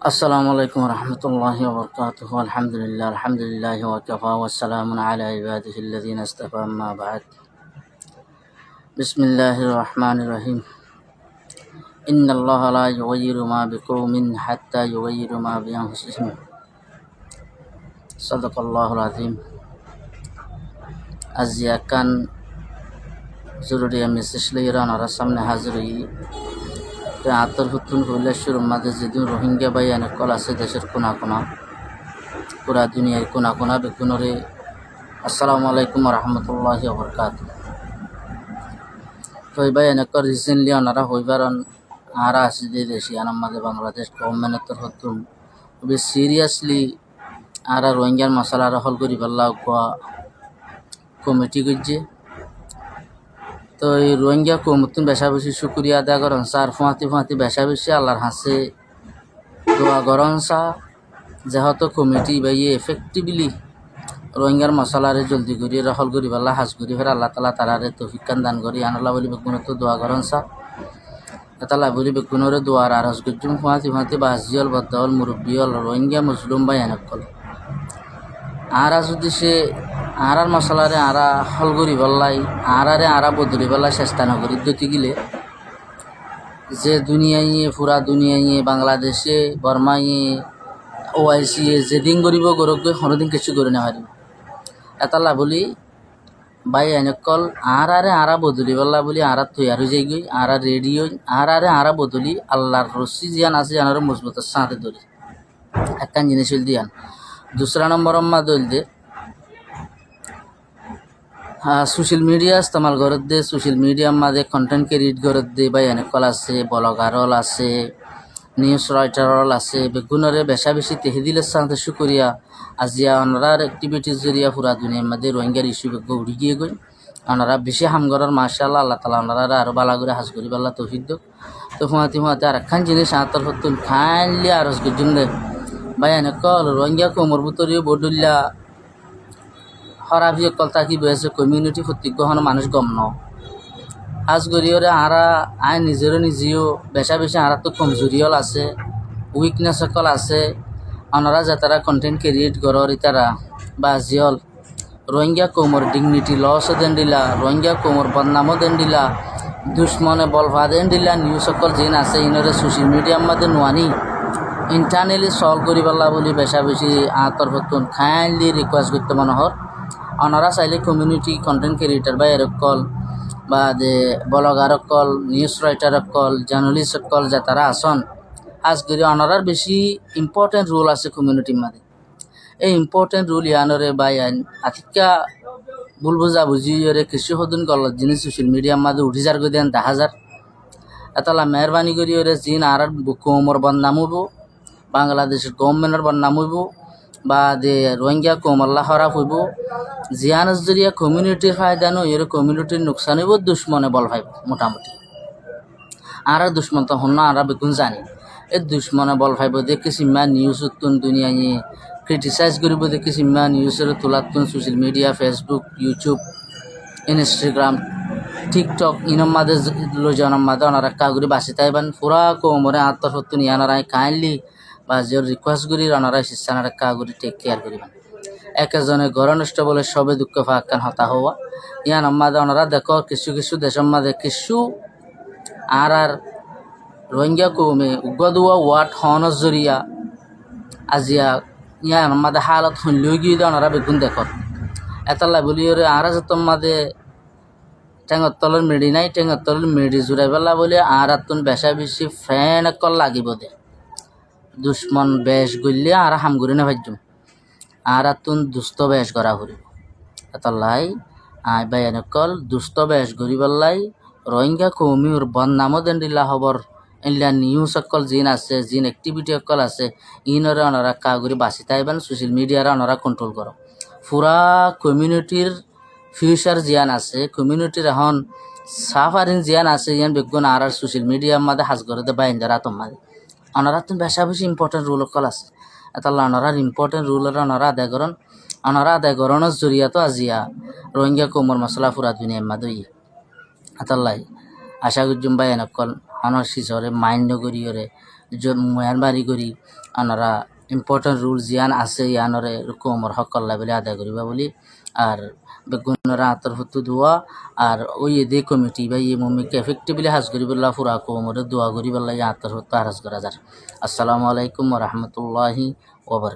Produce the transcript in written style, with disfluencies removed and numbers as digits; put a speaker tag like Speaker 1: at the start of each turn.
Speaker 1: Assalamualaikum warahmatullahi wabarakatuh. Alhamdulillah wa kafa wa salamun ala ibadihi alladhina istafa amma ba'd. Bismillahirrahmanirrahim. Inna Allaha la yughayyiru ma biqaumin hatta yughayyiru ma bi anfusihim. Sadaqallahul azim. Aziyakan জরুরি মিসলেইরান আর সামনে হাজির হই আতর হুতুন কৈলাসের মাঝে যেদিন Rohingya by অনেকল আছে দেশের কোনা কোনা পুরা দুনিয়ার কোনা কোনা বেকুনরে আসসালামু আলাইকুম রহমতুল্লাহি ওবরকাতুহ। তো ভাই অনেক রিসেন্টলি ওনারা হইবারন আরা আসি যে দেশি আমাদের বাংলাদেশ গভর্নমেন্টের হতুন খুবই সিরিয়াসলি আরা রোহিঙ্গার মশালা হল করি পাল্লা কমিটি করছে। তো এই রোহিঙ্গা কমতুন বেশা বেশি শুক্রিয়া আদায় করেন স্যার ফুঁয়াতি বেশা বেশি আল্লাহর হাসে দোয়া করেন সা যেহেতু কমিটি বাইয়ে এফেক্টিভলি রোহিঙ্গার মশলারে জলদি করি রহল করি পাল্লা হাজ করি ফের আল্লাহ তালা তারারে তৌফিক দান করি আনাল্লাহ বলি বেগুন তো দোয়া করেন সা তালা বলি বেগুনরে দোয়ার আরজ গজুম ফুঁয়াতি বাসিয়ল বদল মুরব্বিয়ল রোহিঙ্গা মুসলুম বাই এনেকল আরা যদি সে আরার মশলারে আরা হল করি পাল্লাই আরারে আরা বদলি পাল্লা চেষ্টা নকরি দতি গিলে যে দুনিয়ায় পুরা দুনিয়ায় বাংলাদেশে বর্মায় OIC যেদিন করিব গরক গৈ কোনোদিন কিছু করে না পারিব এতালা বলি বাই এনেকল আরারে আরা বদলি পাল্লা বলি আরা তৈয়ার হয়ে যাই গই আরা রেডি হই আরারে আরা বদলি আল্লাহর রশি জিয়ান আছে আনার মজবুতের সাথে ধরি একখান জিনিস হইল দিয়ান। দুসরা নম্বর আম্মা দইল দে সোশ্যাল মিডিয়া ইস্তেমাল করত দে সোশ্যাল মিডিয়ার মাঝে কন্টেন্ট ক্রিয়েট করত দে বা এনেকল আছে ব্লগারল আছে নিউজ রাইটারল আছে বেগুনরে বেশা বেশি তেহেদিলের সাথে শুকরিয়া আজিয়া ওনারার অ্যাক্টিভিটিস জরিয়া পুরা দুনিয়ার মধ্যে রোহিঙ্গার ইস্যু বেগ উড়ি গিয়ে গই ওনারা বেশি হামগরার মাশাআল্লাহ আল্লাহ তালা ওনারা আরও বালা করে হাজ করি পাল্লা তৌফিক দো। তো ফুঁয়াতি আর একখান জিনিস আতর হতুন খাইলি আরজ গজুম দে বা এনেকল রোহিঙ্গা কোমর বুতরিও বডুল্লা হরাবি অকল তাকি বয়েছে কমিউনিটি প্রত্যেকখন মানুষ গম ন আজ গরিয়রে আরা আই নিজেও বেশা বেশি আরা তো কমজোরিয়ল আছে উইকনেস অকল আছে ওনারা যাতারা কন্টেন্ট ক্রিয়েট করর ইতারা বা জিয়ল রোহিঙ্গা কোমর ডিগনিটি লস দেন দিলা রোহিঙ্গা কোমর বদনামও দেন দিলা দুশ্মনে বলভা দেন দিলা নিউজ অকল যেন আছে ইনরে সোশ্যাল মিডিয়ার মধ্যে নোয়ানি ইন্টারনালি সলভ করি পাল্লা বলি বেশা বেশি আতর হতুন খাইলি রিকোয়েস্ট করতে মনোহর ওনারা চাইলে কমিউনিটি কন্টেন্ট ক্রিয়েটার বা এরকল বা যে blogger call news writer call journalist call যে তারা আসন আজ করি ওনারার বেশি ইম্পর্টেন্ট রোল আছে কমিউনিটির মাঝে এই ইম্পর্টেন্ট রোল ইয়ানরে বা আতিকা ভুল বুঝা বুঝিয়ে কিছু সদন গল জিনিস সোশ্যাল মিডিয়ার মাঝে উঠি যার করে দেন 10,000 এতলা মেহরবানি করি জিন আর কোমর বদনাম হইব বাংলাদেশের গভর্নমেন্টের বদনাম হইব বা দে রোহিঙ্গা কোমল্লা খারাপ হইব জিয়ানস জরিয়া কমিউনিটির ফায়দা নয় এর কমিউনিটির নোকসান হইব দুশ্মনে বল ভাইব মোটামুটি আর দুশ্মন তো হন না আর বেগুন জানি এই দুশ্মনে বল ভাইব দেখি সিম্মা নিউজ উত্তুন দুনিয়ায় ক্রিটিসাইজ করিব দেখি সিম্মা নিউজের তোলাতুন social media Facebook YouTube Instagram TikTok ইনম মাঝে লোজনের মাঝে ওনারা কাগুরি বাসি তাইবান পুরা কোমরে আত্মসত্তু নিয়ানারাই কাইন্ডলি বা যে রিকোয়েস্ট করি ওনারা শিষ্যানারা কাগুরি টেক কেয়ার করিবেন একজনে ঘর নষ্ট বলে সবে দুঃখ ফাঁকান হতা হওয়া ইয়ান মাঝে ওনারা দেখো কিছু দেশের মাঝে কিছু আর রোহিঙ্গা কৌমে উগদুয়া ওয়াট হনস জরিয়া আজিয়া ইয়ান মাঝে হালত হইলেও গিয়ে দেয় ওনারা বেগুন দেখো এতলা বলি আর যতম মাঝে টেঙর তলের মেডি নাই টেঙর তলের মেডি জুড়াই পেলা বলে আর তুন বেশা বেশি ফ্যান একল লাগিব দে দুশ্মন বেশ গলিয়ে আর হামগুড়ি না ভাজ্যম আর তুন দুস্থ বেশ করা করিব এতলাই আই বাই এনেকল দুস্থ বেশ করি পেলাই রোহিঙ্গা কৌমিউর বদনামও দেন দিলা খবর এনলা নিউজ অকল জিন আছে জিন অ্যাক্টিভিটি অকল আছে ইনরে ওনারা কাগুরি বাঁচি তাইবেন সোশ্যাল মিডিয়ারে ওনারা কন্ট্রোল করো পুরা কমিউনিটির ফিউচার জিয়ান আছে কমিউনিটির এখন সাফারিন জিয়ান আছে ইয়ান বেগুন আর সোশ্যাল মিডিয়ার মাঝে হাজ করে দে বাইন যারা তোমার ওনারা তো বেশা বেশি ইম্পর্টেন্ট রুল অকল আছে এতাল্লা ওনারার ইম্পর্টেন্ট রুলের ওনারা আদায় করানোর জরিয়া তো আজিয়া রোহিঙ্গা কোমর মশলা পুরা দুনিয়ার মাঝে এতাল্লাই আশা করছুম বাই এনেকল অনর শিশরে মাইন্ড করিওরে মেহরবানি করি আনারা ইম্পর্টেন্ট রুল জিয়ান আছে ইয়ানরে কোমর হকল্লা বলে আদায় করিবা বলি আর বেগুনরা আতর হতো দোয়া আর ওই এদে কমিটি বা ইয়ে মমিকে এফেক্টিভলি হাজ করিবল্লা ফুরা কোমরে দোয়া করিবল্লা আতর হতো হাজ করা যার। আসসালামু আলাইকুম ওয়া রাহমাতুল্লাহি ওয়া বারাকাতুহু।